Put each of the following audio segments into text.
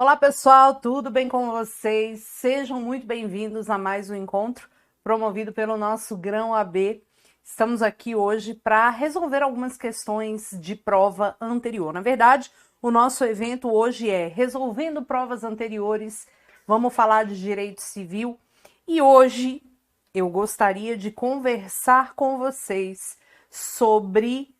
Olá pessoal, tudo bem com vocês? Sejam muito bem-vindos a mais um encontro promovido pelo nosso Grão AB. Estamos aqui hoje para resolver algumas questões de prova anterior. Na verdade, o nosso evento hoje é Resolvendo Provas Anteriores. Vamos falar de direito civil e hoje eu gostaria de conversar com vocês sobre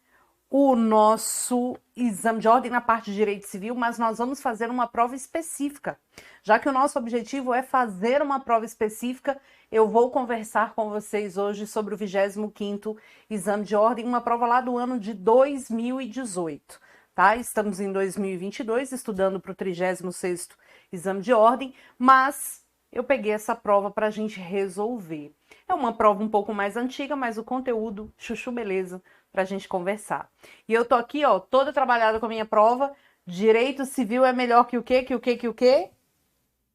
o nosso exame de ordem na parte de direito civil, mas nós vamos fazer uma prova específica. Já que o nosso objetivo é fazer uma prova específica, eu vou conversar com vocês hoje sobre o 25º exame de ordem, uma prova lá do ano de 2018, tá? Estamos em 2022, estudando para o 36º exame de ordem, mas eu peguei essa prova para a gente resolver. É uma prova um pouco mais antiga, mas o conteúdo, chuchu beleza, para a gente conversar. E eu tô aqui, ó, toda trabalhada com a minha prova. Direito civil é melhor que o quê? Que o quê?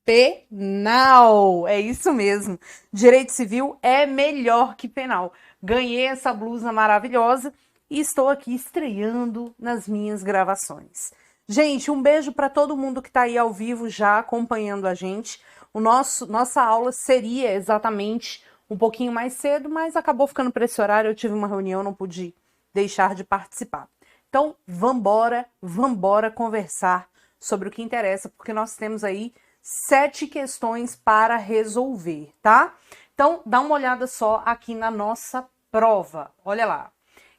Penal. É isso mesmo. Direito civil é melhor que penal. Ganhei essa blusa maravilhosa e estou aqui estreando nas minhas gravações. Gente, um beijo para todo mundo que está aí ao vivo já acompanhando a gente. Nossa aula seria exatamente um pouquinho mais cedo, mas acabou ficando para esse horário. Eu tive uma reunião, não pude deixar de participar. Então, vambora conversar sobre o que interessa, porque nós temos aí 7 questões para resolver, tá? Então, dá uma olhada só aqui na nossa prova. Olha lá.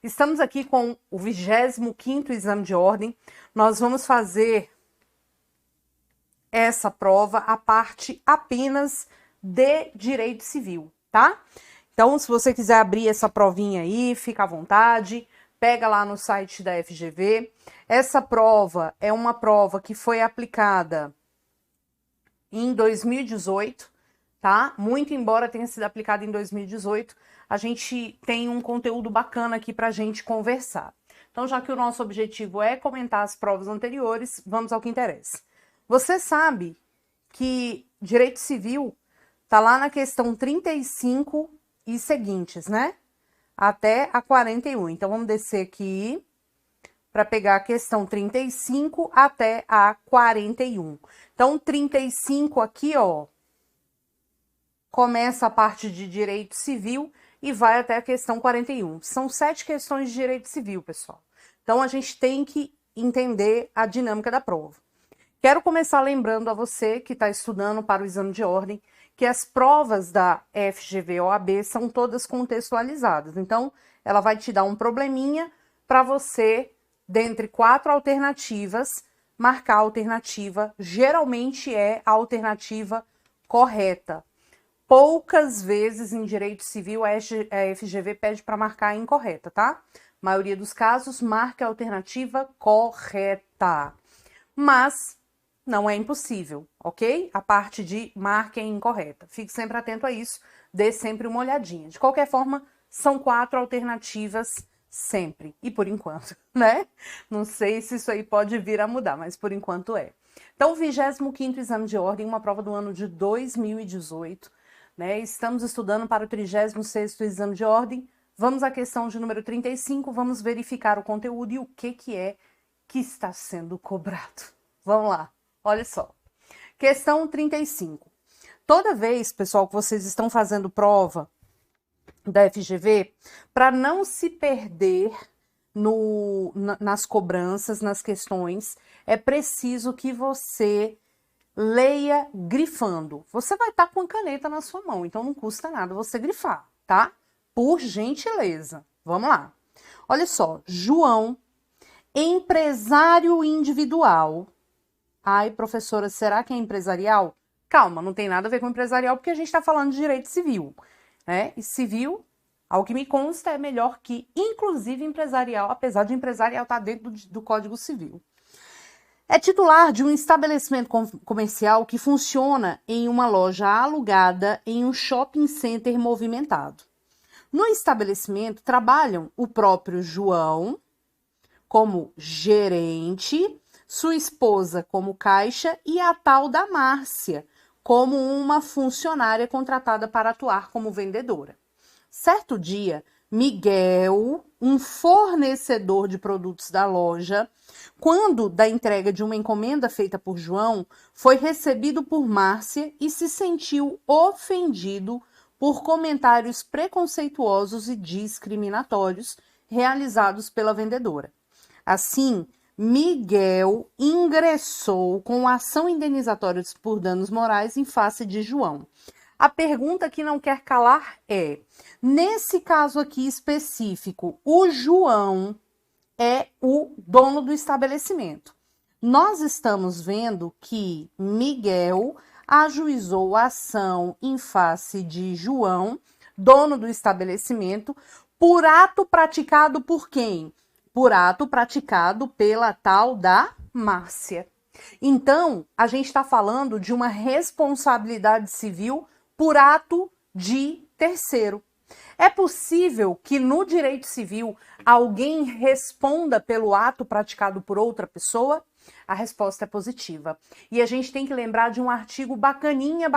Estamos aqui com o 25º exame de ordem. Nós vamos fazer essa prova a parte apenas de direito civil, tá? Então, se você quiser abrir essa provinha aí, fica à vontade, pega lá no site da FGV. Essa prova é uma prova que foi aplicada em 2018, tá? Muito embora tenha sido aplicada em 2018, a gente tem um conteúdo bacana aqui pra gente conversar. Então, já que o nosso objetivo é comentar as provas anteriores, vamos ao que interessa. Você sabe que direito civil tá lá na questão 35 e seguintes, né? Até a 41. Então, vamos descer aqui para pegar a questão 35 até a 41. Então, 35 aqui, ó, começa a parte de direito civil e vai até a questão 41. São 7 questões de direito civil, pessoal. Então, a gente tem que entender a dinâmica da prova. Quero começar lembrando a você que está estudando para o exame de ordem que as provas da FGV-OAB são todas contextualizadas. Então, ela vai te dar um probleminha para você, dentre 4 alternativas, marcar a alternativa. Geralmente é a alternativa correta. Poucas vezes em direito civil a FGV pede para marcar a incorreta, tá? Maioria dos casos, marca a alternativa correta. Mas não é impossível, ok? A parte de marca é incorreta. Fique sempre atento a isso, dê sempre uma olhadinha. De qualquer forma, são 4 alternativas sempre, e por enquanto, né? Não sei se isso aí pode vir a mudar, mas por enquanto é. Então, o 25º exame de ordem, uma prova do ano de 2018, né? Estamos estudando para o 36º exame de ordem. Vamos à questão de número 35, vamos verificar o conteúdo e o que é que está sendo cobrado. Vamos lá. Olha só, questão 35. Toda vez, pessoal, que vocês estão fazendo prova da FGV, para não se perder nas cobranças, nas questões, é preciso que você leia grifando. Você vai estar com a caneta na sua mão, então não custa nada você grifar, tá? Por gentileza. Vamos lá. Olha só, João, empresário individual. Ai, professora, será que é empresarial? Calma, não tem nada a ver com empresarial, porque a gente está falando de direito civil, né? E civil, ao que me consta, é melhor que, inclusive, empresarial, apesar de empresarial estar dentro do Código Civil. É titular de um estabelecimento comercial que funciona em uma loja alugada em um shopping center movimentado. No estabelecimento trabalham o próprio João como gerente, sua esposa como caixa e a tal da Márcia como uma funcionária contratada para atuar como vendedora. Certo dia, Miguel, um fornecedor de produtos da loja, quando da entrega de uma encomenda feita por João, foi recebido por Márcia e se sentiu ofendido por comentários preconceituosos e discriminatórios realizados pela vendedora. Assim, Miguel ingressou com ação indenizatória por danos morais em face de João. A pergunta que não quer calar é, nesse caso aqui específico, o João é o dono do estabelecimento. Nós estamos vendo que Miguel ajuizou a ação em face de João, dono do estabelecimento, por ato praticado por quem? Por ato praticado pela tal da Márcia. Então, a gente está falando de uma responsabilidade civil por ato de terceiro. É possível que no direito civil alguém responda pelo ato praticado por outra pessoa? A resposta é positiva. E a gente tem que lembrar de um artigo bacaninha,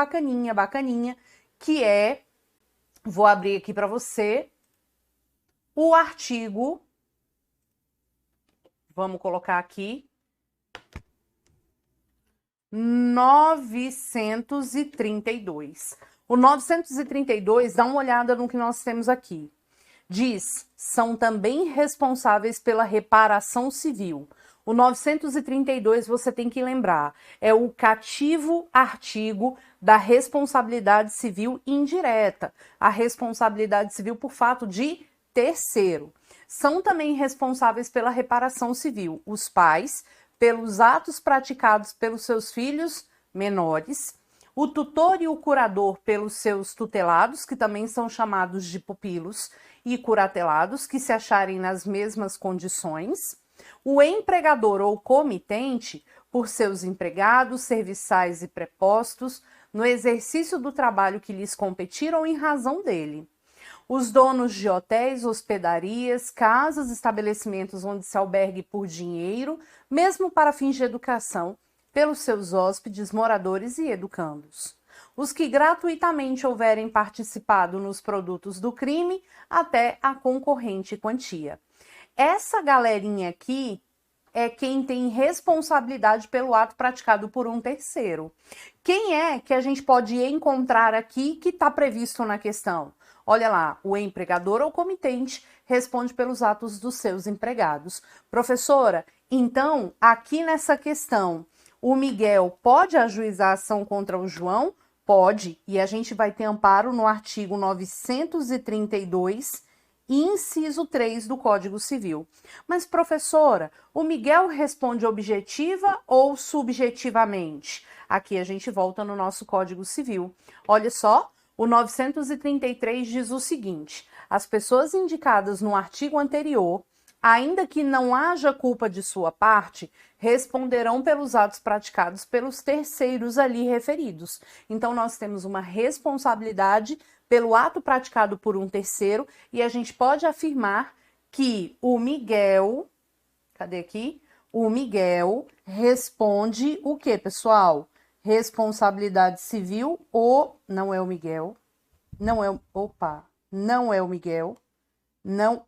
que é, vou abrir aqui para você, o artigo, vamos colocar aqui, 932. O 932, dá uma olhada no que nós temos aqui. Diz, são também responsáveis pela reparação civil. O 932, você tem que lembrar, é o cativo artigo da responsabilidade civil indireta, a responsabilidade civil por fato de terceiro. São também responsáveis pela reparação civil os pais, pelos atos praticados pelos seus filhos menores, o tutor e o curador pelos seus tutelados, que também são chamados de pupilos, e curatelados, que se acharem nas mesmas condições, o empregador ou comitente por seus empregados, serviçais e prepostos, no exercício do trabalho que lhes competiram em razão dele. Os donos de hotéis, hospedarias, casas, estabelecimentos onde se albergue por dinheiro, mesmo para fins de educação, pelos seus hóspedes, moradores e educandos. Os que gratuitamente houverem participado nos produtos do crime, até a concorrente quantia. Essa galerinha aqui é quem tem responsabilidade pelo ato praticado por um terceiro. Quem é que a gente pode encontrar aqui que está previsto na questão? Olha lá, o empregador ou comitente responde pelos atos dos seus empregados. Professora, então, aqui nessa questão, o Miguel pode ajuizar a ação contra o João? Pode, e a gente vai ter amparo no artigo 932, inciso 3 do Código Civil. Mas, professora, o Miguel responde objetiva ou subjetivamente? Aqui a gente volta no nosso Código Civil. Olha só, o 933 diz o seguinte: as pessoas indicadas no artigo anterior, ainda que não haja culpa de sua parte, responderão pelos atos praticados pelos terceiros ali referidos. Então, nós temos uma responsabilidade pelo ato praticado por um terceiro e a gente pode afirmar que o Miguel, cadê aqui? O Miguel responde o quê, pessoal? Responsabilidade civil ou não é o Miguel? Não é o... Opa! Não é o Miguel. Não...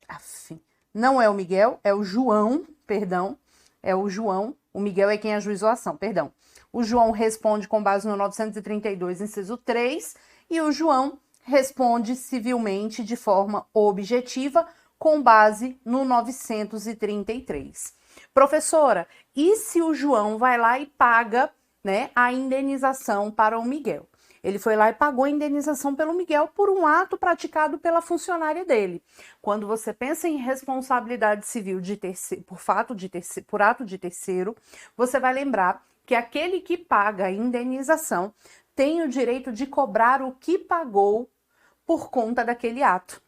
Afim. Não é o Miguel, é o João, perdão, é o João, o Miguel é quem ajuizou a ação, perdão. O João responde com base no 932, inciso 3, e o João responde civilmente de forma objetiva com base no 933. Professora, e se o João vai lá e paga, né, a indenização para o Miguel? Ele foi lá e pagou a indenização pelo Miguel por um ato praticado pela funcionária dele. Quando você pensa em responsabilidade civil de terceiro, por ato de terceiro, você vai lembrar que aquele que paga a indenização tem o direito de cobrar o que pagou por conta daquele ato.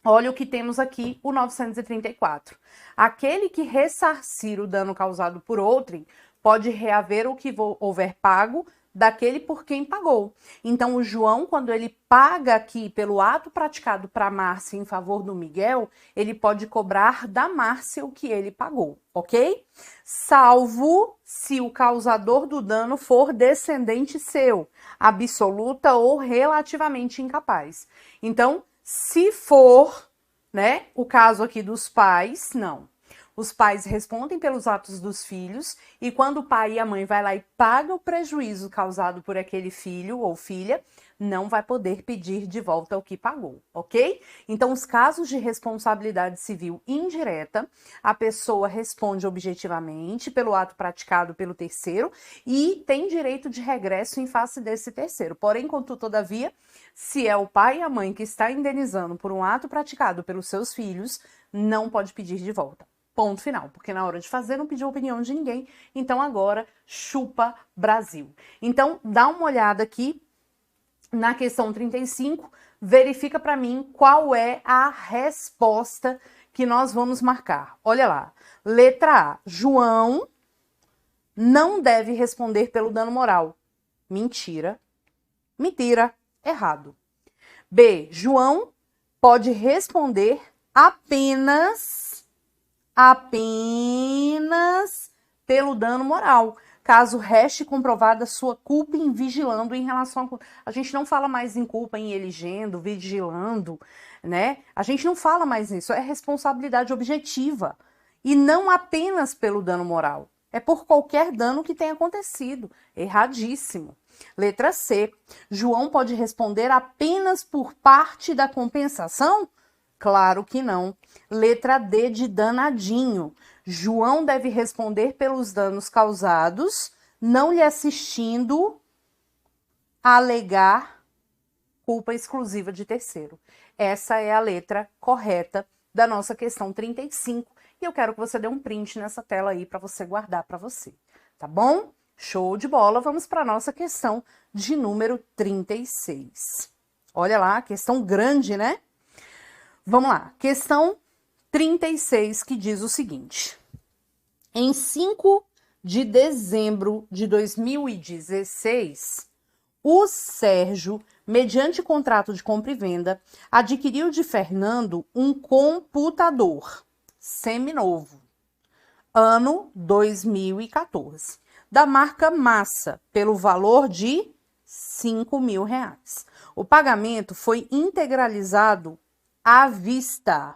Olha o que temos aqui, o 934. Aquele que ressarcir o dano causado por outrem pode reaver o que houver pago daquele por quem pagou. Então, o João, quando ele paga aqui pelo ato praticado para a Márcia em favor do Miguel, ele pode cobrar da Márcia o que ele pagou, ok? Salvo se o causador do dano for descendente seu, absoluta ou relativamente incapaz. Então, Se for, né, o caso aqui dos pais, não. Os pais respondem pelos atos dos filhos e quando o pai e a mãe vai lá e paga o prejuízo causado por aquele filho ou filha, não vai poder pedir de volta o que pagou, ok? Então, os casos de responsabilidade civil indireta, a pessoa responde objetivamente pelo ato praticado pelo terceiro e tem direito de regresso em face desse terceiro. Porém, contudo, todavia, se é o pai e a mãe que está indenizando por um ato praticado pelos seus filhos, não pode pedir de volta. Ponto final, porque na hora de fazer não pediu opinião de ninguém, então agora chupa Brasil. Então, dá uma olhada aqui na questão 35, verifica para mim qual é a resposta que nós vamos marcar. Olha lá, letra A, João não deve responder pelo dano moral. Mentira, mentira, errado. B, João pode responder apenas pelo dano moral, caso reste comprovada sua culpa em vigilando em relação a gente não fala mais em culpa em eligendo, vigilando, né? A gente não fala mais nisso, é responsabilidade objetiva e não apenas pelo dano moral, é por qualquer dano que tenha acontecido. Erradíssimo. Letra C, João pode responder apenas por parte da compensação? Claro que não. Letra D de danadinho. João deve responder pelos danos causados, não lhe assistindo a alegar culpa exclusiva de terceiro. Essa é a letra correta da nossa questão 35 e eu quero que você dê um print nessa tela aí para você guardar para você, tá bom? Show de bola, vamos para a nossa questão de número 36. Olha lá, questão grande, né? Vamos lá, questão 36, que diz o seguinte. Em 5 de dezembro de 2016, o Sérgio, mediante contrato de compra e venda, adquiriu de Fernando um computador seminovo, ano 2014, da marca Massa, pelo valor de R$5.000. O pagamento foi integralizado à vista,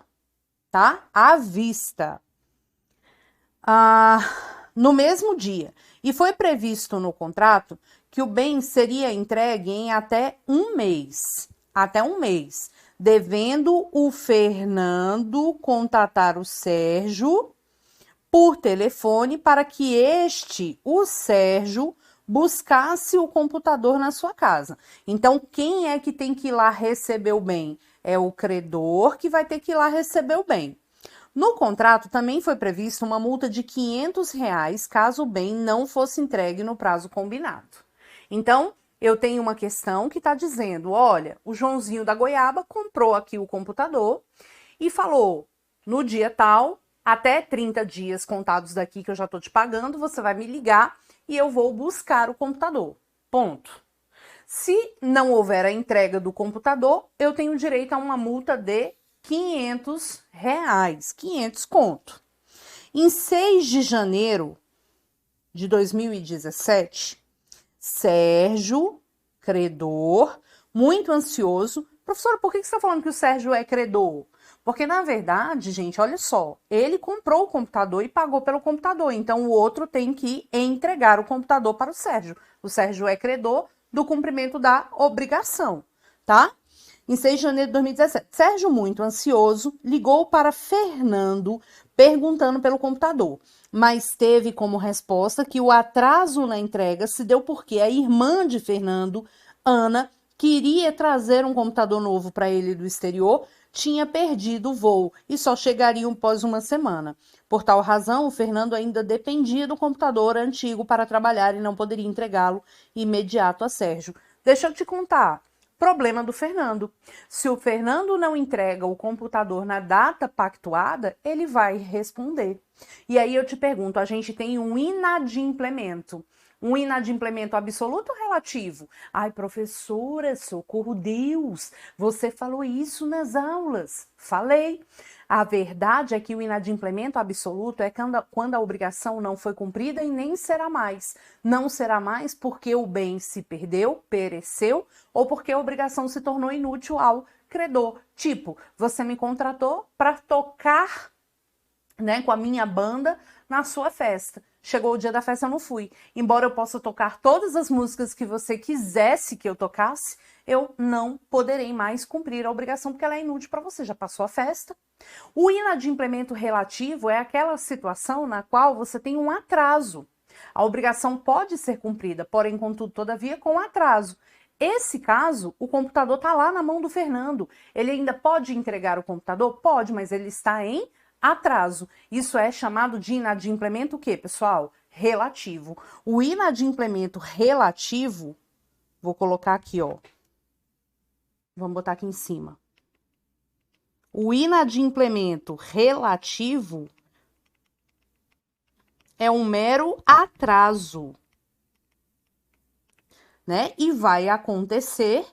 tá? À vista. No mesmo dia. E foi previsto no contrato que o bem seria entregue em até um mês. Até um mês. Devendo o Fernando contatar o Sérgio por telefone para que o Sérgio, buscasse o computador na sua casa. Então, quem é que tem que ir lá receber o bem? É o credor que vai ter que ir lá receber o bem. No contrato também foi prevista uma multa de R$500 caso o bem não fosse entregue no prazo combinado. Então, eu tenho uma questão que está dizendo, olha, o Joãozinho da Goiaba comprou aqui o computador e falou, no dia tal, até 30 dias contados daqui que eu já estou te pagando, você vai me ligar e eu vou buscar o computador. Ponto. Se não houver a entrega do computador, eu tenho direito a uma multa de R$500, 500 conto. Em 6 de janeiro de 2017, Sérgio, credor, muito ansioso. Professora, por que você está falando que o Sérgio é credor? Porque, na verdade, gente, olha só, ele comprou o computador e pagou pelo computador, então o outro tem que entregar o computador para o Sérgio. O Sérgio é credor do cumprimento da obrigação, tá? Em 6 de janeiro de 2017, Sérgio, muito ansioso, ligou para Fernando perguntando pelo computador, mas teve como resposta que o atraso na entrega se deu porque a irmã de Fernando, Ana, queria trazer um computador novo para ele do exterior, tinha perdido o voo e só chegaria após uma semana. Por tal razão, o Fernando ainda dependia do computador antigo para trabalhar e não poderia entregá-lo imediato a Sérgio. Deixa eu te contar. Problema do Fernando. Se o Fernando não entrega o computador na data pactuada, ele vai responder. E aí eu te pergunto, a gente tem um inadimplemento. Um inadimplemento absoluto ou relativo? Ai, professora, socorro Deus, você falou isso nas aulas. Falei. A verdade é que o inadimplemento absoluto é quando a obrigação não foi cumprida e nem será mais. Não será mais porque o bem se perdeu, pereceu, ou porque a obrigação se tornou inútil ao credor. Tipo, você me contratou para tocar, né, com a minha banda na sua festa. Chegou o dia da festa, eu não fui. Embora eu possa tocar todas as músicas que você quisesse que eu tocasse, eu não poderei mais cumprir a obrigação, porque ela é inútil para você, já passou a festa. O inadimplemento relativo é aquela situação na qual você tem um atraso. A obrigação pode ser cumprida, porém, contudo, todavia, com atraso. Esse caso, o computador está lá na mão do Fernando. Ele ainda pode entregar o computador? Pode, mas ele está em atraso. Isso é chamado de inadimplemento o quê, pessoal? Relativo. O inadimplemento relativo, vou colocar aqui, ó. Vamos botar aqui em cima. O inadimplemento relativo é um mero atraso, né? E vai acontecer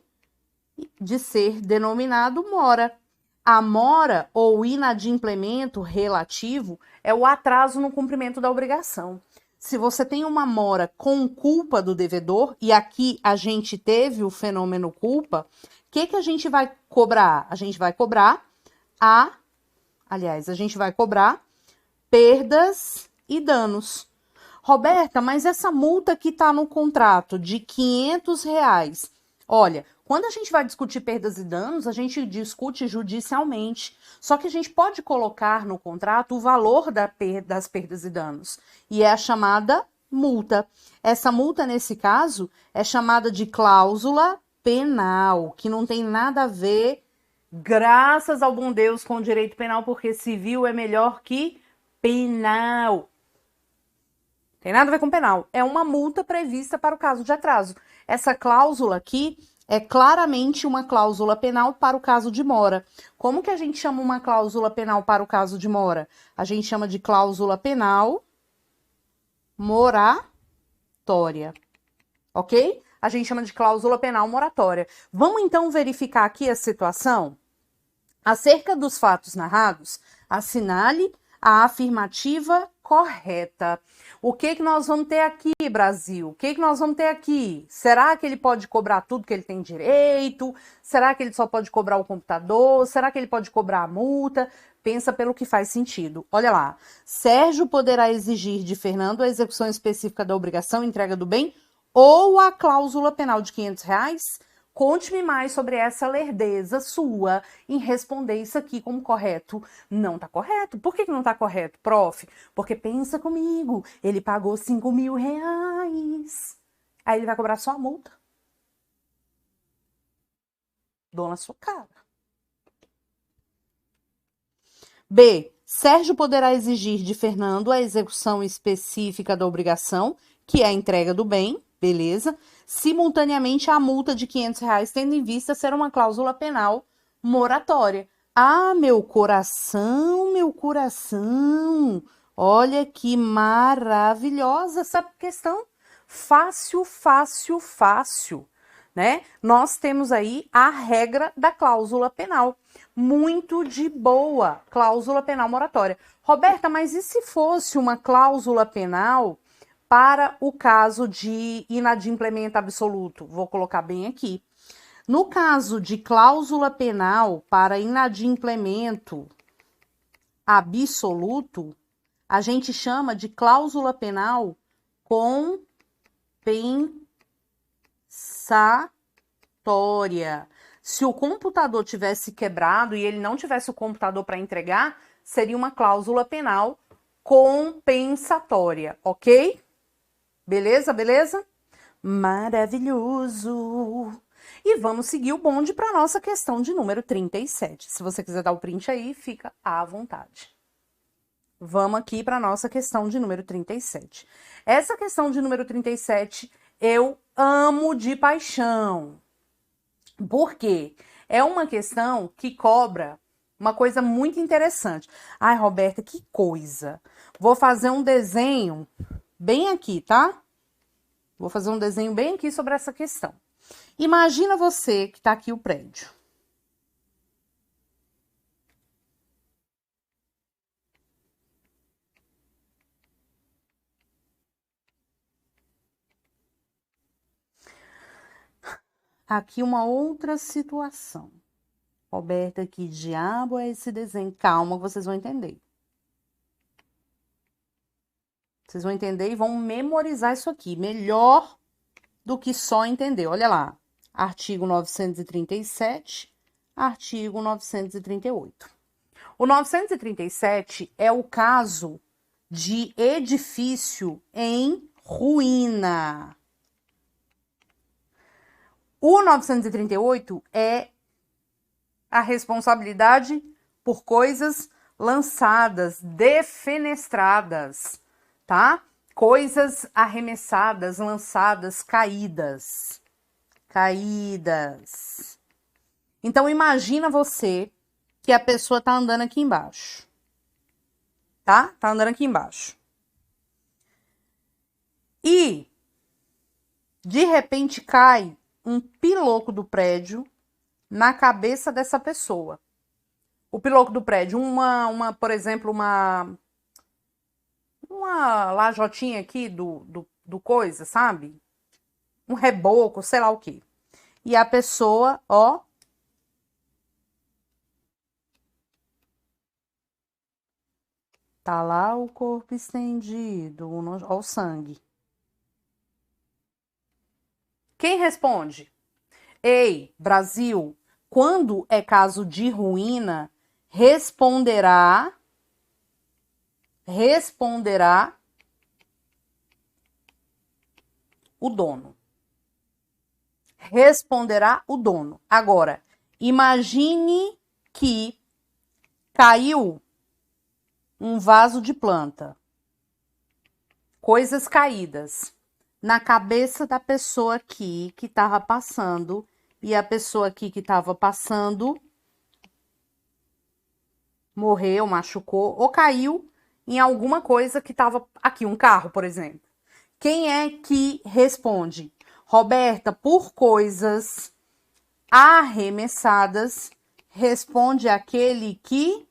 de ser denominado mora. A mora ou inadimplemento relativo é o atraso no cumprimento da obrigação. Se você tem uma mora com culpa do devedor, e aqui a gente teve o fenômeno culpa, o que a gente vai cobrar? A gente vai cobrar a gente vai cobrar perdas e danos. Roberta, mas essa multa que está no contrato de R$ 500, olha, quando a gente vai discutir perdas e danos, a gente discute judicialmente. Só que a gente pode colocar no contrato o valor das perdas e danos. E é a chamada multa. Essa multa, nesse caso, é chamada de cláusula penal, que não tem nada a ver, graças ao bom Deus, com o direito penal, porque civil é melhor que penal. Tem nada a ver com penal. É uma multa prevista para o caso de atraso. Essa cláusula aqui é claramente uma cláusula penal para o caso de mora. Como que a gente chama uma cláusula penal para o caso de mora? A gente chama de cláusula penal moratória. Ok? A gente chama de cláusula penal moratória. Vamos então verificar aqui a situação? Acerca dos fatos narrados, assinale a afirmativa correta. O que nós vamos ter aqui, Brasil? O que nós vamos ter aqui? Será que ele pode cobrar tudo que ele tem direito? Será que ele só pode cobrar o computador? Será que ele pode cobrar a multa? Pensa pelo que faz sentido. Olha lá. Sérgio poderá exigir de Fernando a execução específica da obrigação entrega do bem ou a cláusula penal de R$ 500? Conte-me mais sobre essa lerdeza sua em responder isso aqui como correto. Não tá correto. Por que não tá correto, prof? Porque pensa comigo, ele pagou R$ 5.000. Aí ele vai cobrar só a multa. Dou na sua cara. B. Sérgio poderá exigir de Fernando a execução específica da obrigação, que é a entrega do bem, beleza? Simultaneamente a multa de R$ 500, tendo em vista ser uma cláusula penal moratória. Ah, meu coração, meu coração. Olha que maravilhosa essa questão. Fácil, fácil, fácil, né? Nós temos aí a regra da cláusula penal. Muito de boa, cláusula penal moratória. Roberta, mas e se fosse uma cláusula penal para o caso de inadimplemento absoluto? Vou colocar bem aqui. No caso de cláusula penal para inadimplemento absoluto, a gente chama de cláusula penal compensatória. Se o computador tivesse quebrado e ele não tivesse o computador para entregar, seria uma cláusula penal compensatória, ok? Beleza, beleza? Maravilhoso! E vamos seguir o bonde para a nossa questão de número 37. Se você quiser dar o print aí, fica à vontade. Vamos aqui para a nossa questão de número 37. Essa questão de número 37 eu amo de paixão. Por quê? É uma questão que cobra uma coisa muito interessante. Ai, Roberta, que coisa! Vou fazer um desenho bem aqui, tá? Vou fazer um desenho bem aqui sobre essa questão. Imagina você que tá aqui o prédio. Aqui uma outra situação. Roberta, que diabo é esse desenho? Calma, vocês vão entender. Vocês vão entender e vão memorizar isso aqui. Melhor do que só entender. Olha lá. Artigo 937, artigo 938. O 937 é o caso de edifício em ruína. O 938 é a responsabilidade por coisas lançadas, defenestradas, tá? Coisas arremessadas, lançadas, caídas. Caídas. Então, imagina você que a pessoa tá andando aqui embaixo. Tá? Tá andando aqui embaixo. E, de repente, cai um piloco do prédio na cabeça dessa pessoa. O piloco do prédio, por exemplo, uma lajotinha aqui do coisa, sabe? Um reboco, sei lá o quê. E a pessoa, ó, tá lá o corpo estendido, ó o sangue. Quem responde? Ei, Brasil, quando é caso de ruína, responderá o dono. Responderá o dono. Agora, imagine que caiu um vaso de planta, coisas caídas na cabeça da pessoa aqui que estava passando, e a pessoa aqui que estava passando morreu, machucou ou caiu em alguma coisa que estava aqui, um carro, por exemplo. Quem é que responde? Roberta, por coisas arremessadas, responde aquele que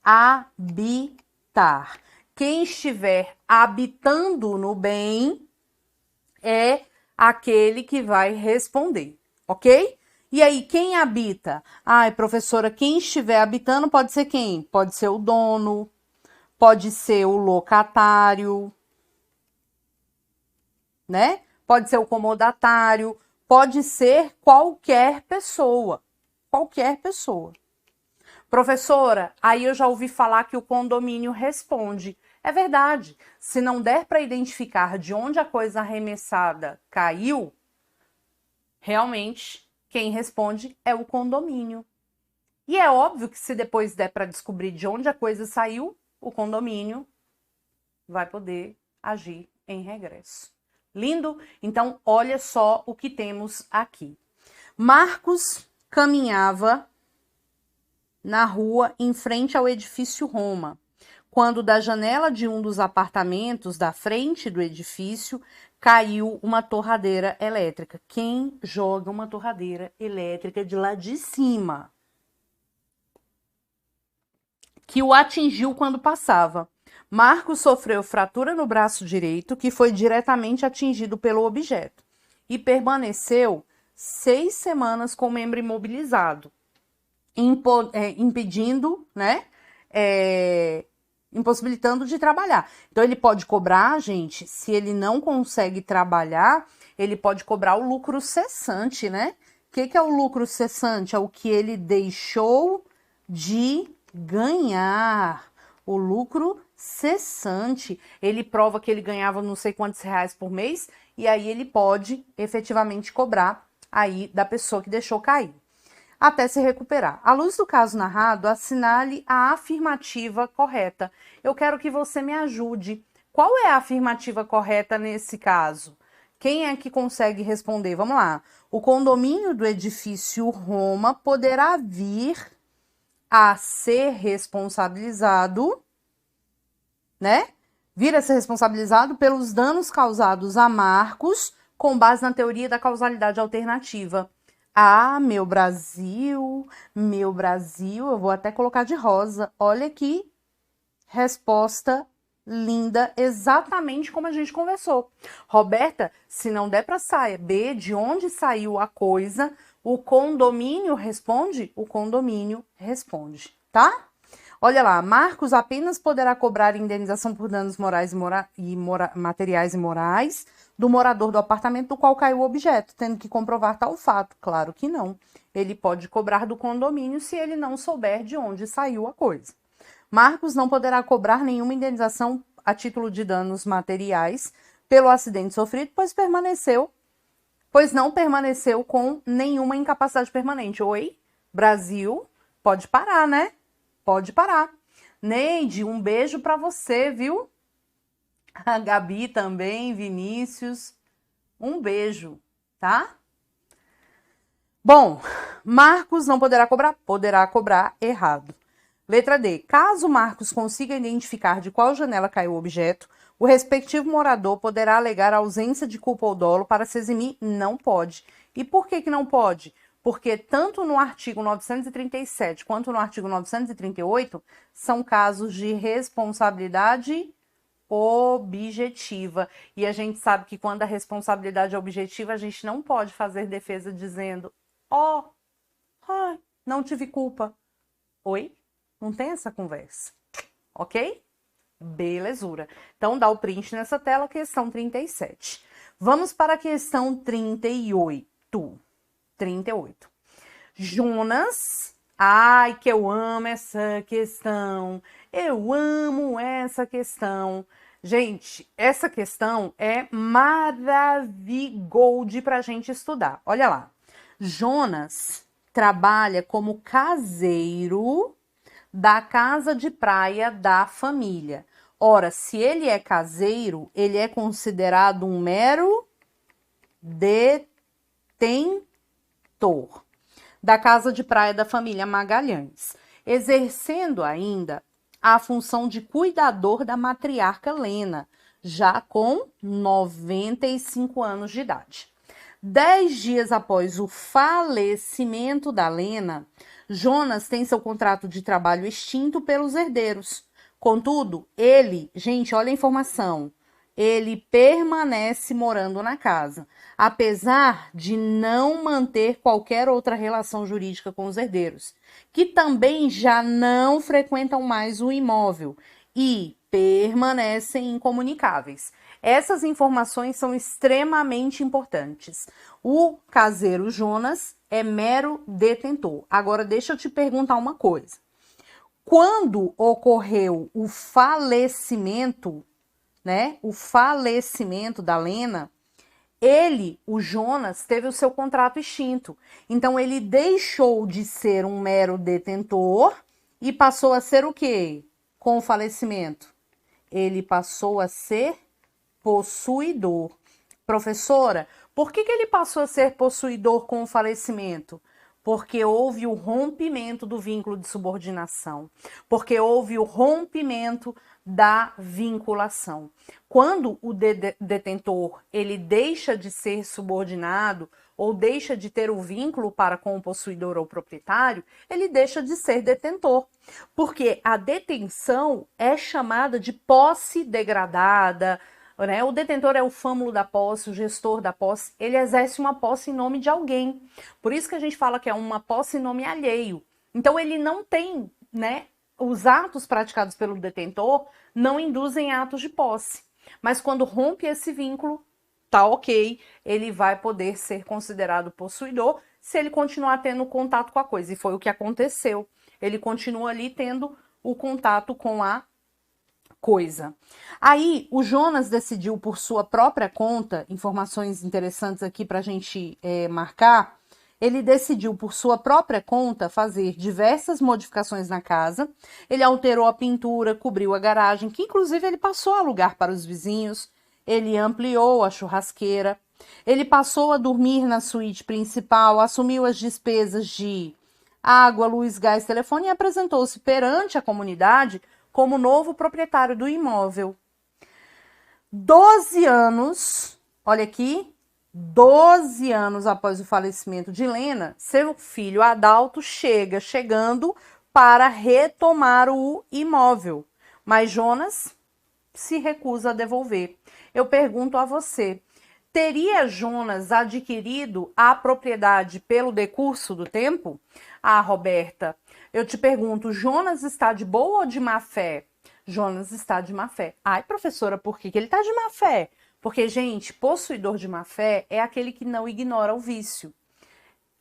habitar. Quem estiver habitando no bem é aquele que vai responder, ok? E aí, quem habita? Ai, professora, quem estiver habitando pode ser quem? Pode ser o dono, pode ser o locatário, né? Pode ser o comodatário, pode ser qualquer pessoa. Qualquer pessoa. Professora, aí eu já ouvi falar que o condomínio responde. É verdade. Se não der para identificar de onde a coisa arremessada caiu, realmente quem responde é o condomínio. E é óbvio que se depois der para descobrir de onde a coisa saiu, o condomínio vai poder agir em regresso. Lindo? Então, olha só o que temos aqui. Marcos caminhava na rua em frente ao edifício Roma, quando da janela de um dos apartamentos da frente do edifício caiu uma torradeira elétrica. Quem joga uma torradeira elétrica de lá de cima? Que o atingiu quando passava. Marcos sofreu fratura no braço direito, que foi diretamente atingido pelo objeto, e permaneceu 6 semanas com o membro imobilizado, impedindo, né, impossibilitando de trabalhar. Então, ele pode cobrar, gente, se ele não consegue trabalhar, ele pode cobrar o lucro cessante, né? O que é o lucro cessante? É o que ele deixou de ganhar. O lucro cessante. Ele prova que ele ganhava não sei quantos reais por mês, e aí ele pode efetivamente cobrar aí da pessoa que deixou cair, até se recuperar. À luz do caso narrado, assinale a afirmativa correta. Eu quero que você me ajude. Qual é a afirmativa correta nesse caso? Quem é que consegue responder? Vamos lá. O condomínio do edifício Roma poderá vir a ser responsabilizado, né? Vir a ser responsabilizado pelos danos causados a Marcos com base na teoria da causalidade alternativa. Ah, meu Brasil, eu vou até colocar de rosa. Olha que resposta linda, exatamente como a gente conversou. Roberta, se não der para saber de onde saiu a coisa, O condomínio responde? O condomínio responde, tá? Olha lá, Marcos apenas poderá cobrar indenização por danos morais materiais e morais do morador do apartamento do qual caiu o objeto, tendo que comprovar tal fato. Claro que não. Ele pode cobrar do condomínio se ele não souber de onde saiu a coisa. Marcos não poderá cobrar nenhuma indenização a título de danos materiais pelo acidente sofrido, pois não permaneceu com nenhuma incapacidade permanente. Oi, Brasil, pode parar, né? Pode parar. Neide, um beijo para você, viu? A Gabi também, Vinícius, um beijo, tá? Bom, Marcos não poderá cobrar errado. Letra D. Caso Marcos consiga identificar de qual janela caiu o objeto, o respectivo morador poderá alegar ausência de culpa ou dolo para se eximir? Não pode. E por que não pode? Porque tanto no artigo 937 quanto no artigo 938 são casos de responsabilidade objetiva. E a gente sabe que quando a responsabilidade é objetiva, a gente não pode fazer defesa dizendo: não tive culpa. Oi? Não tem essa conversa. Ok? Belezura. Então, dá o print nessa tela, questão 37. Vamos para a questão 38. 38. Jonas. Ai, que eu amo essa questão. Eu amo essa questão. Gente, essa questão é maravigold para a gente estudar. Olha lá. Jonas trabalha como caseiro da casa de praia da família. Ora, se ele é caseiro, ele é considerado um mero detentor da casa de praia da família Magalhães, exercendo ainda a função de cuidador da matriarca Lena, já com 95 anos de idade. 10 dias após o falecimento da Lena, Jonas tem seu contrato de trabalho extinto pelos herdeiros. Contudo, ele, gente, olha a informação, ele permanece morando na casa, apesar de não manter qualquer outra relação jurídica com os herdeiros, que também já não frequentam mais o imóvel e permanecem incomunicáveis. Essas informações são extremamente importantes. O caseiro Jonas é mero detentor. Agora, deixa eu te perguntar uma coisa. Quando ocorreu o falecimento, né? O falecimento da Lena, ele, o Jonas, teve o seu contrato extinto. Então, ele deixou de ser um mero detentor e passou a ser o quê? Com o falecimento. Ele passou a ser possuidor. Professora, por que ele passou a ser possuidor com o falecimento? Porque houve o rompimento do vínculo de subordinação, porque houve o rompimento da vinculação. Quando o detentor ele deixa de ser subordinado ou deixa de ter o vínculo para com o possuidor ou proprietário, ele deixa de ser detentor, porque a detenção é chamada de posse degradada, né? O detentor é o fâmulo da posse, o gestor da posse, ele exerce uma posse em nome de alguém. Por isso que a gente fala que é uma posse em nome alheio. Então ele não tem, né? Os atos praticados pelo detentor não induzem atos de posse. Mas quando rompe esse vínculo, tá ok, ele vai poder ser considerado possuidor se ele continuar tendo contato com a coisa. E foi o que aconteceu. Ele continua ali tendo o contato com a coisa. Aí, o Jonas decidiu por sua própria conta, informações interessantes aqui para a gente marcar, ele decidiu por sua própria conta fazer diversas modificações na casa, ele alterou a pintura, cobriu a garagem, que inclusive ele passou a alugar para os vizinhos, ele ampliou a churrasqueira, ele passou a dormir na suíte principal, assumiu as despesas de água, luz, gás, telefone e apresentou-se perante a comunidade como novo proprietário do imóvel. 12 anos, olha aqui, 12 anos após o falecimento de Lena, seu filho Adalto chegando para retomar o imóvel. Mas Jonas se recusa a devolver. Eu pergunto a você, teria Jonas adquirido a propriedade pelo decurso do tempo? Ah, Roberta, eu te pergunto, Jonas está de boa ou de má fé? Jonas está de má fé. Ai, professora, por que ele está de má fé? Porque, gente, possuidor de má fé é aquele que não ignora o vício.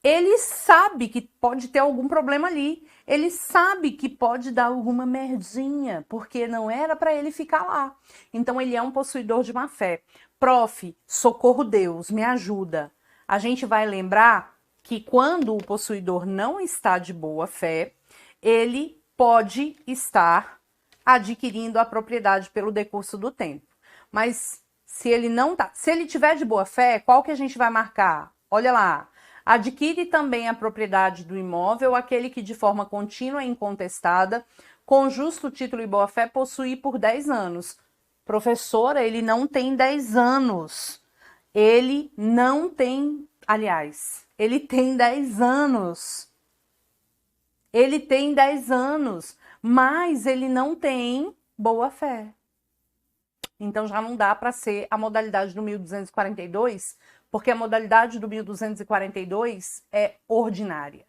Ele sabe que pode ter algum problema ali. Ele sabe que pode dar alguma merdinha, porque não era para ele ficar lá. Então, ele é um possuidor de má fé. Prof, socorro Deus, me ajuda. A gente vai lembrar que quando o possuidor não está de boa fé, ele pode estar adquirindo a propriedade pelo decurso do tempo. Mas se ele não tá, se ele tiver de boa fé, qual que a gente vai marcar? Olha lá. Adquire também a propriedade do imóvel aquele que de forma contínua e incontestada, com justo título e boa fé, possui por 10 anos. Professora, ele não tem 10 anos. Ele não tem, aliás, ele tem 10 anos. Ele tem 10 anos, mas ele não tem boa fé. Então já não dá para ser a modalidade do 1242, porque a modalidade do 1242 é ordinária.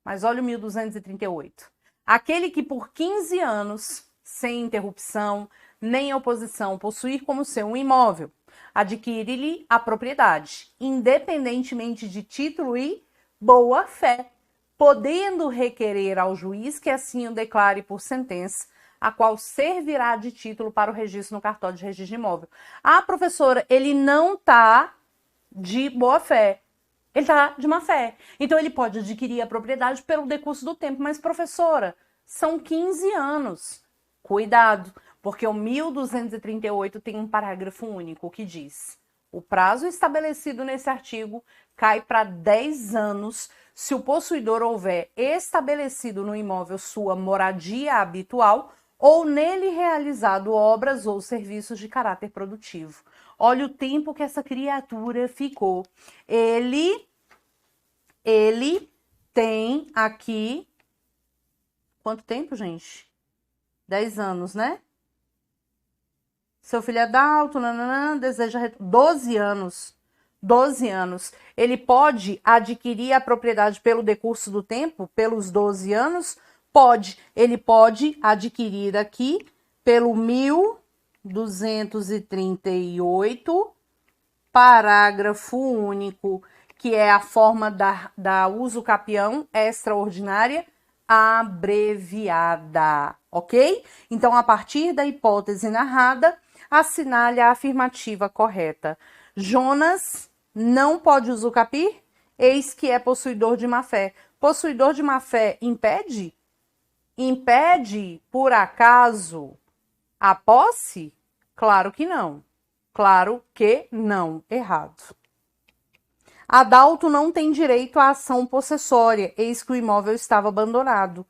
Mas olha o 1238. Aquele que por 15 anos, sem interrupção, nem oposição, possuir como seu um imóvel, adquire-lhe a propriedade, independentemente de título e boa fé, podendo requerer ao juiz que assim o declare por sentença, a qual servirá de título para o registro no cartório de registro de imóvel. Ah, professora, ele não está de boa fé. Ele está de má fé. Então, ele pode adquirir a propriedade pelo decurso do tempo. Mas, professora, são 15 anos. Cuidado, porque o 1238 tem um parágrafo único que diz: o prazo estabelecido nesse artigo cai para 10 anos se o possuidor houver estabelecido no imóvel sua moradia habitual ou nele realizado obras ou serviços de caráter produtivo. Olha o tempo que essa criatura ficou. Ele tem aqui... Quanto tempo, gente? 10 anos, né? Seu filho é adulto, deseja... 12 anos. 12 anos. Ele pode adquirir a propriedade pelo decurso do tempo, pelos 12 anos? Pode. Ele pode adquirir aqui pelo 1238, parágrafo único, que é a forma da uso capião extraordinária abreviada, ok? Então, a partir da hipótese narrada, assinale a afirmativa correta. Jonas não pode usucapir, eis que é possuidor de má-fé. Possuidor de má-fé impede? Impede, por acaso, a posse? Claro que não. Claro que não. Errado. Adalto não tem direito à ação possessória, eis que o imóvel estava abandonado.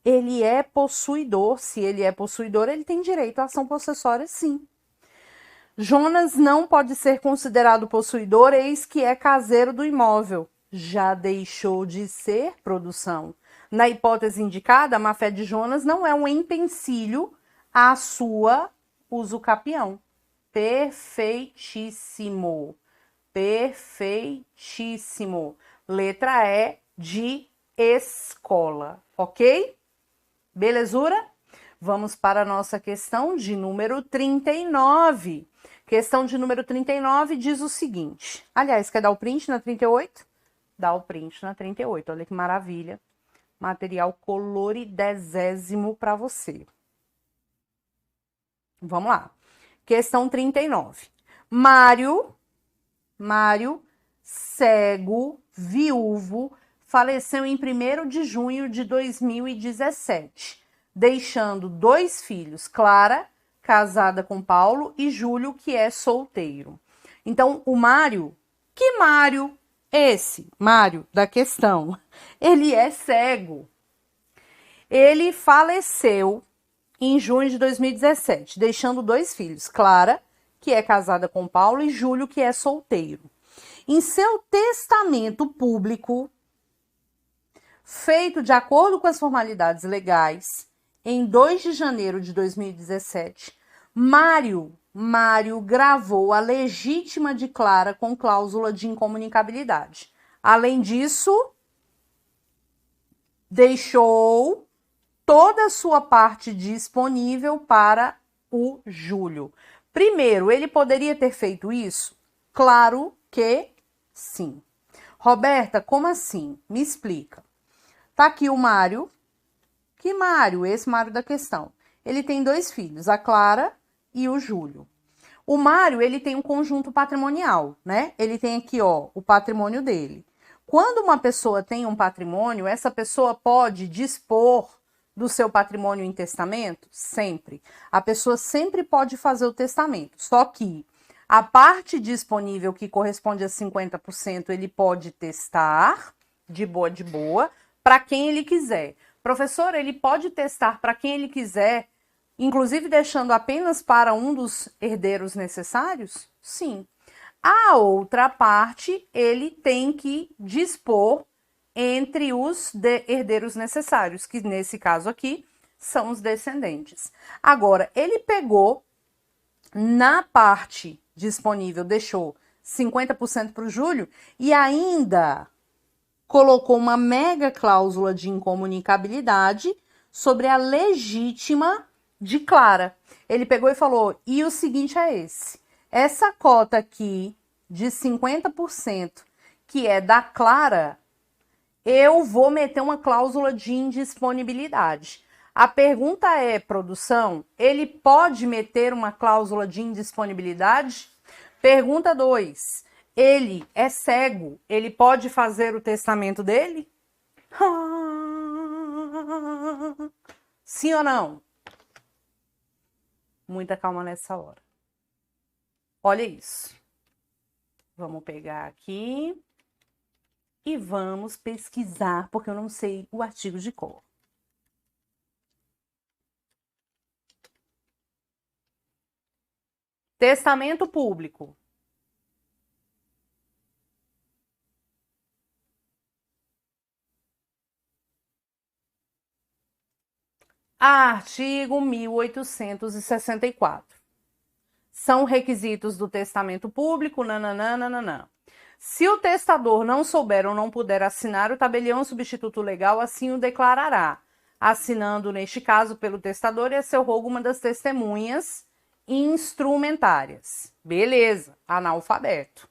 Ele é possuidor. Se ele é possuidor, ele tem direito à ação possessória, sim. Jonas não pode ser considerado possuidor, eis que é caseiro do imóvel. Já deixou de ser produção. Na hipótese indicada, a má-fé de Jonas não é um empecilho à sua usucapião. Perfeitíssimo. Perfeitíssimo. Letra E de escola, ok? Belezura? Vamos para a nossa questão de número 39. Questão de número 39 diz o seguinte. Aliás, quer dar o print na 38? Dá o print na 38. Olha que maravilha. Material coloridésimo para você. Vamos lá. Questão 39. Mário, cego, viúvo, faleceu em 1º de junho de 2017, deixando 2 filhos, Clara, casada com Paulo, e Júlio, que é solteiro. Então, o Mário, que Mário? Esse Mário da questão, ele é cego. Ele faleceu em junho de 2017, deixando 2 filhos, Clara, que é casada com Paulo, e Júlio, que é solteiro. Em seu testamento público, feito de acordo com as formalidades legais, em 2 de janeiro de 2017, Mário Mário gravou a legítima de Clara com cláusula de incomunicabilidade. Além disso, deixou toda a sua parte disponível para o Júlio. Primeiro, ele poderia ter feito isso? Claro que sim. Roberta, como assim? Me explica. Tá aqui o Mário. Que Mário? Esse Mário da questão. Ele tem 2 filhos, a Clara e o Júlio. O Mário, ele tem um conjunto patrimonial, né? Ele tem aqui, ó, o patrimônio dele. Quando uma pessoa tem um patrimônio, essa pessoa pode dispor do seu patrimônio em testamento? Sempre. A pessoa sempre pode fazer o testamento. Só que a parte disponível, que corresponde a 50%, ele pode testar de boa, para quem ele quiser. Professor, ele pode testar para quem ele quiser, inclusive deixando apenas para um dos herdeiros necessários? Sim. A outra parte, ele tem que dispor entre os herdeiros necessários, que nesse caso aqui são os descendentes. Agora, ele pegou na parte disponível, deixou 50% para o Júlio e ainda colocou uma mega cláusula de incomunicabilidade sobre a legítima de Clara. Ele pegou e falou, e o seguinte é esse, essa cota aqui de 50%, que é da Clara, eu vou meter uma cláusula de indisponibilidade. A pergunta é, produção, ele pode meter uma cláusula de indisponibilidade? Pergunta 2. Ele é cego, ele pode fazer o testamento dele? Sim ou não? Muita calma nessa hora. Olha isso. Vamos pegar aqui e vamos pesquisar, porque eu não sei o artigo de cor. Testamento público. Artigo 1864. São requisitos do testamento público, nananana. Se o testador não souber ou não puder assinar o tabelião substituto legal, assim o declarará, assinando, neste caso, pelo testador e a seu rogo uma das testemunhas instrumentárias. Beleza, analfabeto.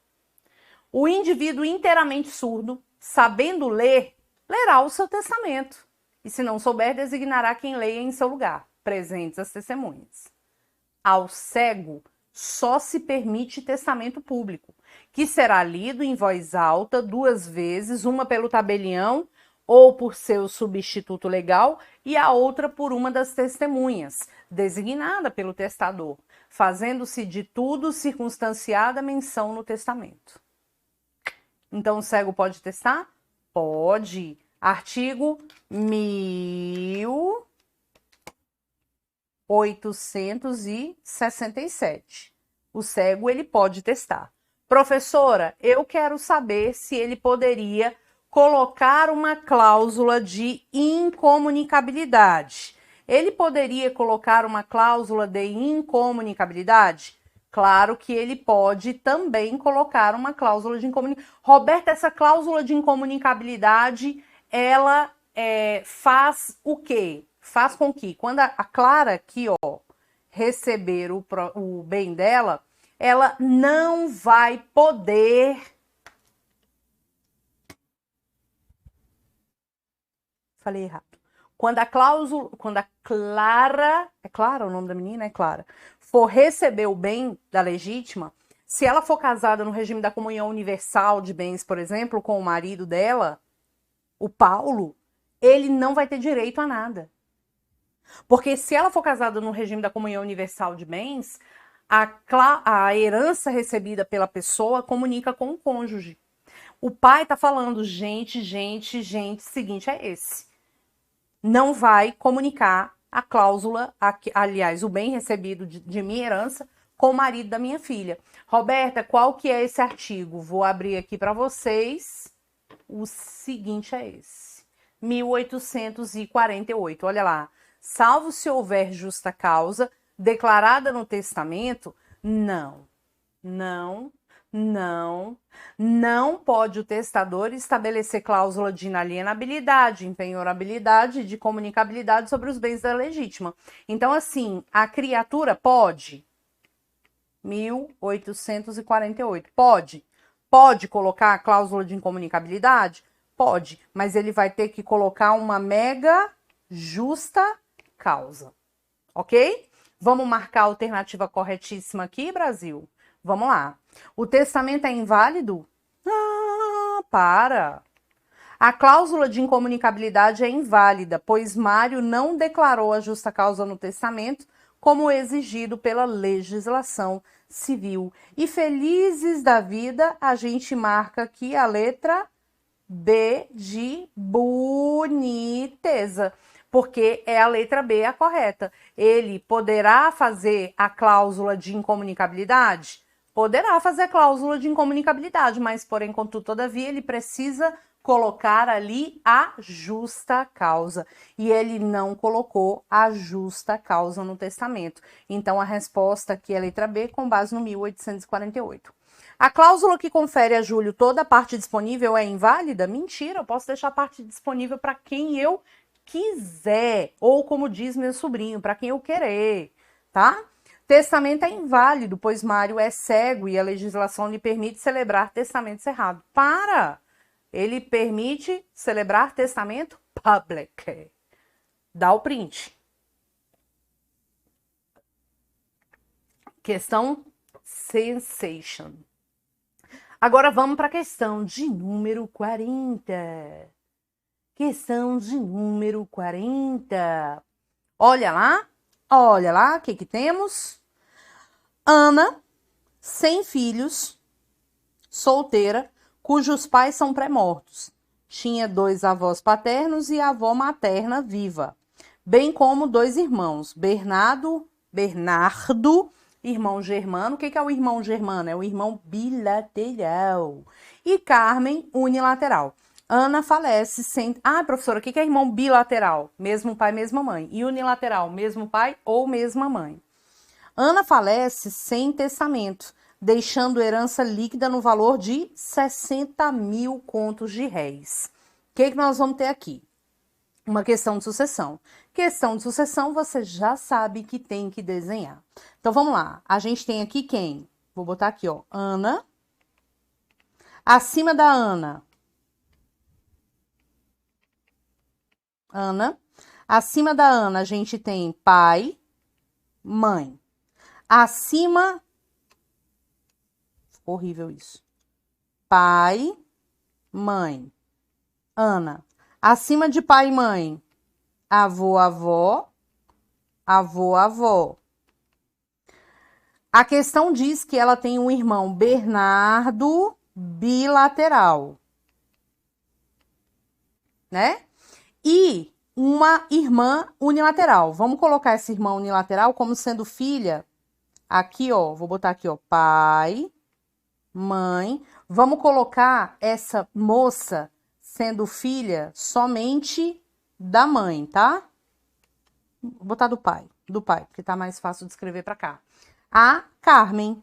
O indivíduo inteiramente surdo, sabendo ler, lerá o seu testamento. E se não souber, designará quem leia em seu lugar, presentes as testemunhas. Ao cego, só se permite testamento público, que será lido em voz alta 2 vezes, uma pelo tabelião ou por seu substituto legal e a outra por uma das testemunhas, designada pelo testador, fazendo-se de tudo circunstanciada menção no testamento. Então, o cego pode testar? Pode. Artigo 1867. O cego, ele pode testar. Professora, eu quero saber se ele poderia colocar uma cláusula de incomunicabilidade. Ele poderia colocar uma cláusula de incomunicabilidade? Claro que ele pode também colocar uma cláusula de incomunicabilidade. Roberta, essa cláusula de incomunicabilidade, ela faz o quê? Faz com que, quando a Clara aqui, ó, receber o bem dela, ela não vai poder... Falei errado. Quando a Clara, é Clara o nome da menina? É Clara. For receber o bem da legítima, se ela for casada no regime da comunhão universal de bens, por exemplo, com o marido dela, o Paulo, ele não vai ter direito a nada. Porque se ela for casada no regime da comunhão universal de bens, a herança recebida pela pessoa comunica com o cônjuge. O pai tá falando, gente, seguinte é esse. Não vai comunicar a cláusula, aliás, o bem recebido de minha herança com o marido da minha filha. Roberta, qual que é esse artigo? Vou abrir aqui para vocês. O seguinte é esse. 1848, olha lá. Salvo se houver justa causa, declarada no testamento, Não, não pode o testador estabelecer cláusula de inalienabilidade, impenhorabilidade, de comunicabilidade sobre os bens da legítima. Então, assim, a criatura pode, 1848, pode colocar a cláusula de incomunicabilidade? Pode, mas ele vai ter que colocar uma mega justa causa, ok? Vamos marcar a alternativa corretíssima aqui, Brasil? Vamos lá. O testamento é inválido? Ah, para! A cláusula de incomunicabilidade é inválida, pois Mário não declarou a justa causa no testamento, como exigido pela legislação civil. E felizes da vida, a gente marca aqui a letra B de boniteza, porque é a letra B a correta. Ele poderá fazer a cláusula de incomunicabilidade? Poderá fazer a cláusula de incomunicabilidade, mas, porém, contudo, todavia, ele precisa colocar ali a justa causa. E ele não colocou a justa causa no testamento. Então, a resposta aqui é a letra B, com base no 1848. A cláusula que confere a Júlio toda a parte disponível é inválida? Mentira, eu posso deixar a parte disponível para quem eu quiser, ou como diz meu sobrinho, para quem eu querer, tá? Testamento é inválido, pois Mário é cego e a legislação lhe permite celebrar testamento cerrado. Para! Ele permite celebrar testamento public. Dá o print. Questão sensation. Agora vamos para a questão de número 40. Questão de número 40. Olha lá, o que temos? Ana, sem filhos, solteira, cujos pais são pré-mortos. Tinha 2 avós paternos e a avó materna viva, bem como 2 irmãos, Bernardo, irmão germano. O que é o irmão germano? É o irmão bilateral. E Carmen, unilateral. Ana falece sem... Ah, professora, o que é irmão bilateral? Mesmo pai, mesma mãe. E unilateral? Mesmo pai ou mesma mãe. Ana falece sem testamento, deixando herança líquida no valor de 60 mil contos de réis. O que nós vamos ter aqui? Uma questão de sucessão. Questão de sucessão, você já sabe que tem que desenhar. Então, vamos lá. A gente tem aqui quem? Vou botar aqui, ó. Ana. Acima da Ana. Ana. Acima da Ana, a gente tem pai, mãe. Acima... Ficou horrível isso. Pai, mãe. Ana. Acima de pai e mãe, avô, avó, avô, avó. A questão diz que ela tem um irmão Bernardo bilateral, né? E uma irmã unilateral. Vamos colocar essa irmã unilateral como sendo filha. Aqui, ó, vou botar aqui, ó, pai, mãe. Vamos colocar essa moça sendo filha somente da mãe, tá? Vou botar do pai, porque tá mais fácil de escrever para cá. A Carmen.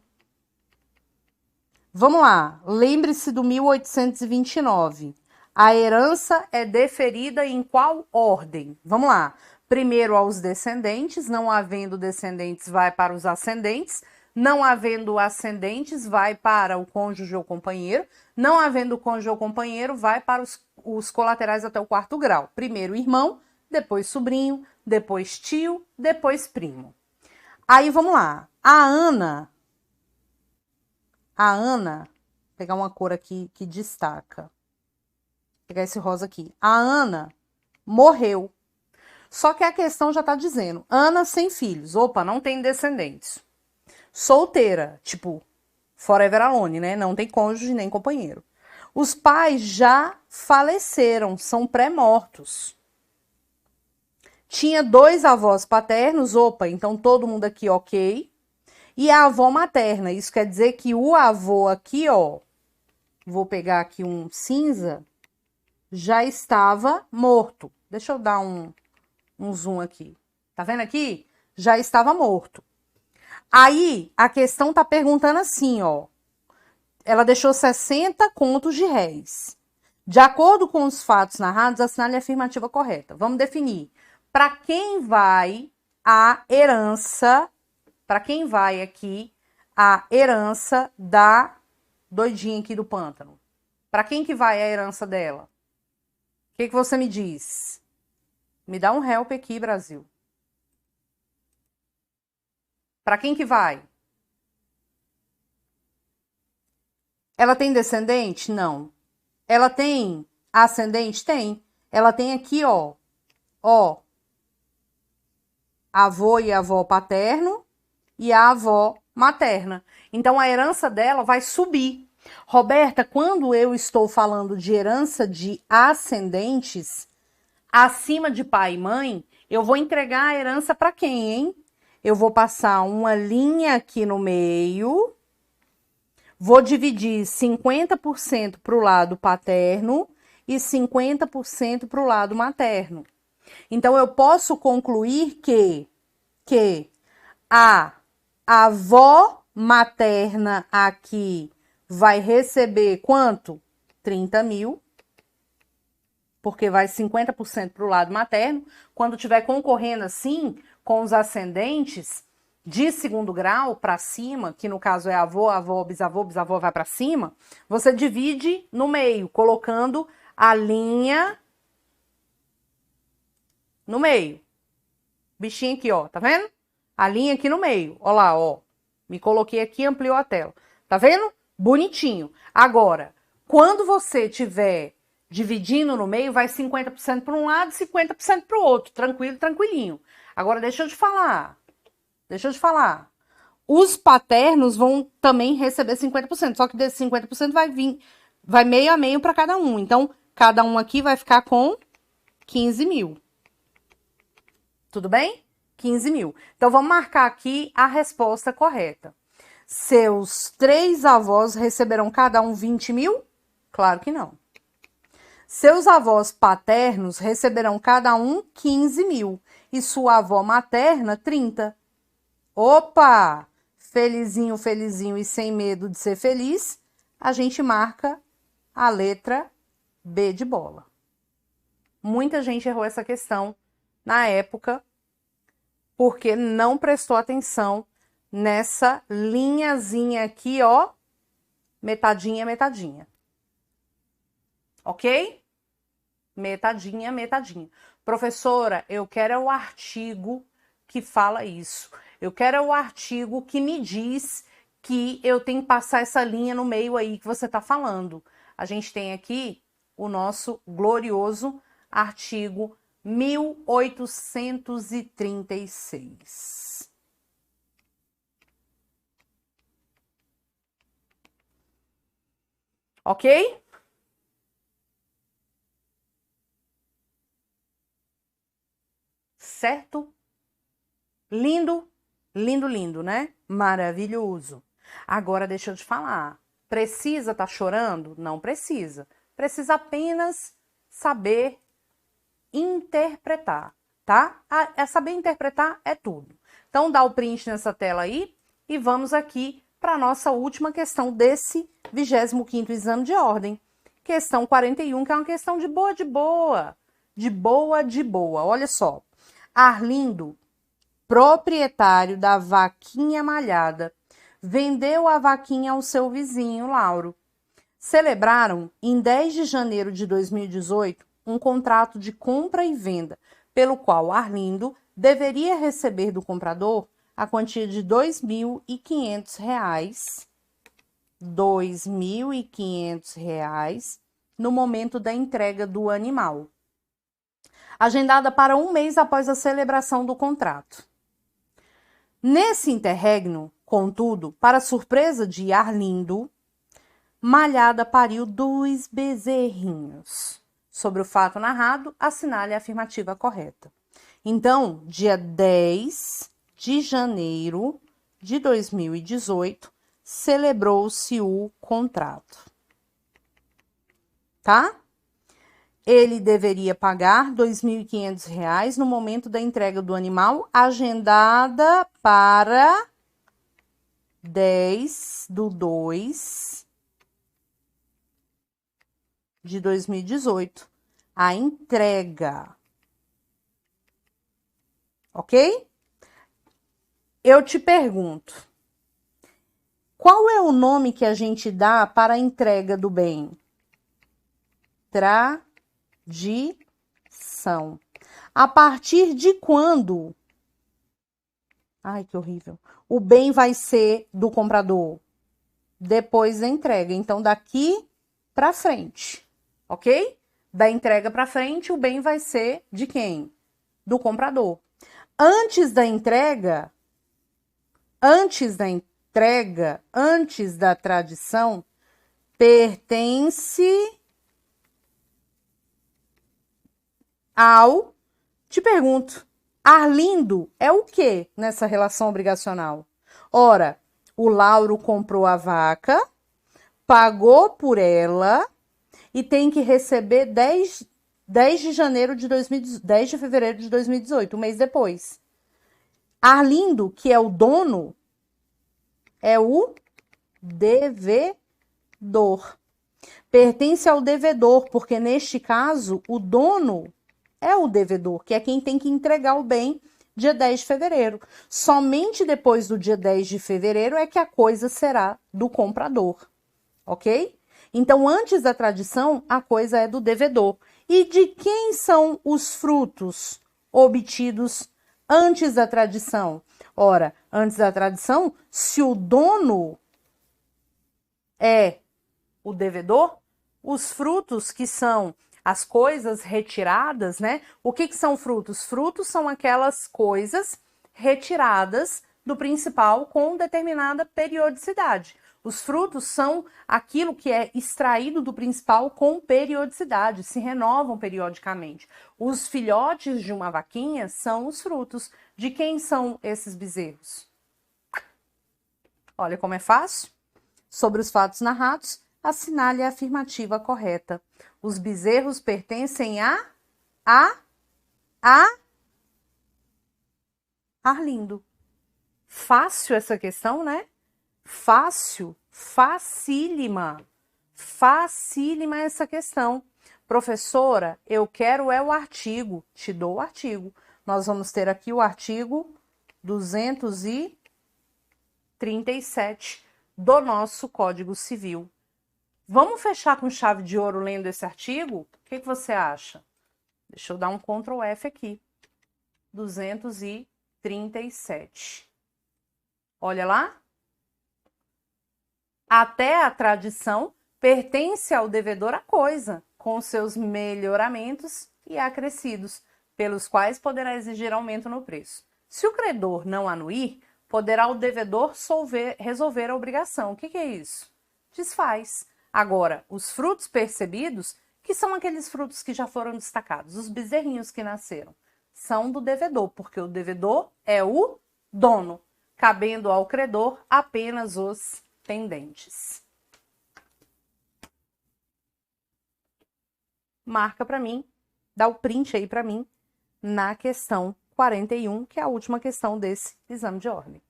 Vamos lá, lembre-se do 1829. A herança é deferida em qual ordem? Vamos lá. Primeiro aos descendentes, não havendo descendentes, vai para os ascendentes. Não havendo ascendentes, vai para o cônjuge ou companheiro. Não havendo cônjuge ou companheiro, vai para os colaterais até o 4º grau. Primeiro irmão, depois sobrinho, depois tio, depois primo. Aí vamos lá. A Ana, vou pegar uma cor aqui que destaca. Vou pegar esse rosa aqui. A Ana morreu. Só que a questão já está dizendo, Ana sem filhos. Opa, não tem descendentes. Solteira, tipo, forever alone, né? Não tem cônjuge nem companheiro. Os pais já faleceram, são pré-mortos. Tinha 2 avós paternos, opa, então todo mundo aqui ok. E a avó materna, isso quer dizer que o avô aqui, ó, vou pegar aqui um cinza, já estava morto. Deixa eu dar um zoom aqui. Tá vendo aqui? Já estava morto. Aí, a questão tá perguntando assim, ó. Ela deixou 60 contos de réis. De acordo com os fatos narrados, assinale a afirmativa correta. Vamos definir. Para quem vai a herança, para quem vai aqui a herança da doidinha aqui do pântano? Para quem que vai a herança dela? O que você me diz? Me dá um help aqui, Brasil. Para quem que vai? Ela tem descendente? Não. Ela tem ascendente? Tem. Ela tem aqui, ó, avô e avó paterno e a avó materna. Então, a herança dela vai subir. Roberta, quando eu estou falando de herança de ascendentes, acima de pai e mãe, eu vou entregar a herança para quem, hein? Eu vou passar uma linha aqui no meio, vou dividir 50% para o lado paterno e 50% para o lado materno. Então, eu posso concluir que a avó materna aqui vai receber quanto? 30 mil, porque vai 50% para o lado materno. Quando estiver concorrendo assim, com os ascendentes de segundo grau para cima, que no caso é avô, avó, bisavô, bisavó vai para cima, você divide no meio, colocando a linha no meio. Bichinho aqui, ó, tá vendo? A linha aqui no meio, ó lá, ó. Me coloquei aqui, ampliou a tela. Tá vendo? Bonitinho. Agora, quando você tiver dividindo no meio, vai 50% para um lado e 50% para o outro. Tranquilo, tranquilinho. Agora, deixa eu te falar. Os paternos vão também receber 50%, só que desse 50% vai meio a meio para cada um. Então, cada um aqui vai ficar com 15 mil. Tudo bem? 15 mil. Então, vamos marcar aqui a resposta correta. Seus 3 avós receberão cada um 20 mil? Claro que não. Seus avós paternos receberão cada um 15 mil. E sua avó materna, 30. Opa! Felizinho, felizinho e sem medo de ser feliz, a gente marca a letra B de bola. Muita gente errou essa questão na época, porque não prestou atenção nessa linhazinha aqui, ó, metadinha, metadinha. Ok? Metadinha, metadinha. Professora, eu quero o artigo que fala isso. Eu quero o artigo que me diz que eu tenho que passar essa linha no meio aí que você está falando. A gente tem aqui o nosso glorioso artigo 1836. Ok? Certo? Lindo, lindo, lindo, né? Maravilhoso. Agora deixa eu te falar. Precisa estar chorando? Não precisa. Precisa apenas saber interpretar, tá? Saber interpretar é tudo. Então, dá o print nessa tela aí e vamos aqui para a nossa última questão desse 25º exame de ordem. Questão 41, que é uma questão de boa, de boa. De boa, de boa. Olha só. Arlindo, proprietário da vaquinha malhada, vendeu a vaquinha ao seu vizinho, Lauro. Celebraram, em 10 de janeiro de 2018, um contrato de compra e venda, pelo qual Arlindo deveria receber do comprador a quantia de R$ 2.500, R$ 2.500 no momento da entrega do animal, agendada para um mês após a celebração do contrato. Nesse interregno, contudo, para surpresa de Arlindo, Malhada pariu 2 bezerrinhos. Sobre o fato narrado, assinale a afirmativa correta. Então, dia 10 de janeiro de 2018, celebrou-se o contrato. Tá? Ele deveria pagar R$ 2.500 no momento da entrega do animal, agendada para 10/2 de 2018. A entrega. Ok? Eu te pergunto, qual é o nome que a gente dá para a entrega do bem? Tradição. A partir de quando? Ai, que horrível. O bem vai ser do comprador? Depois da entrega. Então, daqui para frente. Ok? Da entrega para frente, o bem vai ser de quem? Do comprador. Antes da entrega, antes da tradição, pertence ao... Te pergunto, Arlindo é o que nessa relação obrigacional? Ora, o Lauro comprou a vaca, pagou por ela e tem que receber 10 de fevereiro de 2018, um mês depois. Arlindo, que é o dono, é o devedor. Pertence ao devedor, porque neste caso, o dono é o devedor, que é quem tem que entregar o bem dia 10 de fevereiro. Somente depois do dia 10 de fevereiro é que a coisa será do comprador, ok? Então, antes da tradição, a coisa é do devedor. E de quem são os frutos obtidos antes da tradição? Ora, antes da tradição, se o dono é o devedor, os frutos que são as coisas retiradas, né? O que são frutos? Frutos são aquelas coisas retiradas do principal com determinada periodicidade. Os frutos são aquilo que é extraído do principal com periodicidade, se renovam periodicamente. Os filhotes de uma vaquinha são os frutos. De quem são esses bezerros? Olha como é fácil. Sobre os fatos narrados, assinale a afirmativa correta. Os bezerros pertencem a Arlindo. Fácil essa questão, né? Fácil, facílima. Facílima essa questão. Professora, eu quero o artigo. Te dou o artigo. Nós vamos ter aqui o artigo 237 do nosso Código Civil. Vamos fechar com chave de ouro lendo esse artigo? O que você acha? Deixa eu dar um Ctrl F aqui. 237. Olha lá. Até a tradição pertence ao devedor a coisa, com seus melhoramentos e acrescidos, pelos quais poderá exigir aumento no preço. Se o credor não anuir, poderá o devedor resolver a obrigação. O que é isso? Desfaz. Agora, os frutos percebidos, que são aqueles frutos que já foram destacados, os bezerrinhos que nasceram, são do devedor, porque o devedor é o dono, cabendo ao credor apenas os pendentes. Marca para mim, dá o print aí para mim, na questão 41, que é a última questão desse exame de ordem.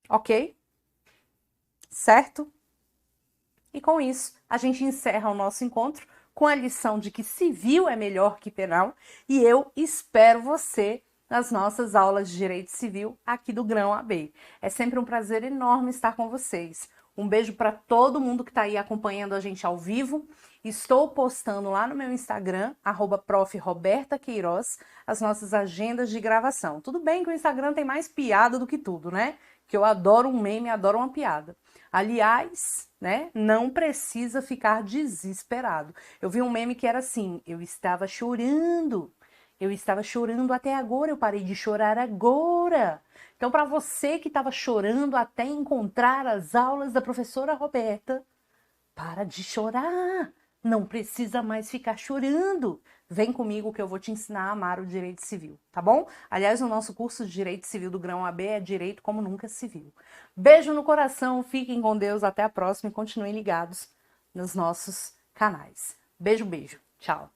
Ok? Certo? E com isso, a gente encerra o nosso encontro com a lição de que civil é melhor que penal e eu espero você nas nossas aulas de Direito Civil aqui do Grão AB. É sempre um prazer enorme estar com vocês. Um beijo para todo mundo que está aí acompanhando a gente ao vivo. Estou postando lá no meu Instagram, @prof.roberta.queiroz, as nossas agendas de gravação. Tudo bem que o Instagram tem mais piada do que tudo, né? Que eu adoro um meme, adoro uma piada. Aliás, né, não precisa ficar desesperado. Eu vi um meme que era assim, eu estava chorando até agora, eu parei de chorar agora. Então, para você que estava chorando até encontrar as aulas da professora Roberta, para de chorar, não precisa mais ficar chorando. Vem comigo que eu vou te ensinar a amar o direito civil, tá bom? Aliás, o nosso curso de Direito Civil do Grão AB é Direito como Nunca Se Viu. Beijo no coração, fiquem com Deus, até a próxima e continuem ligados nos nossos canais. Beijo, beijo. Tchau.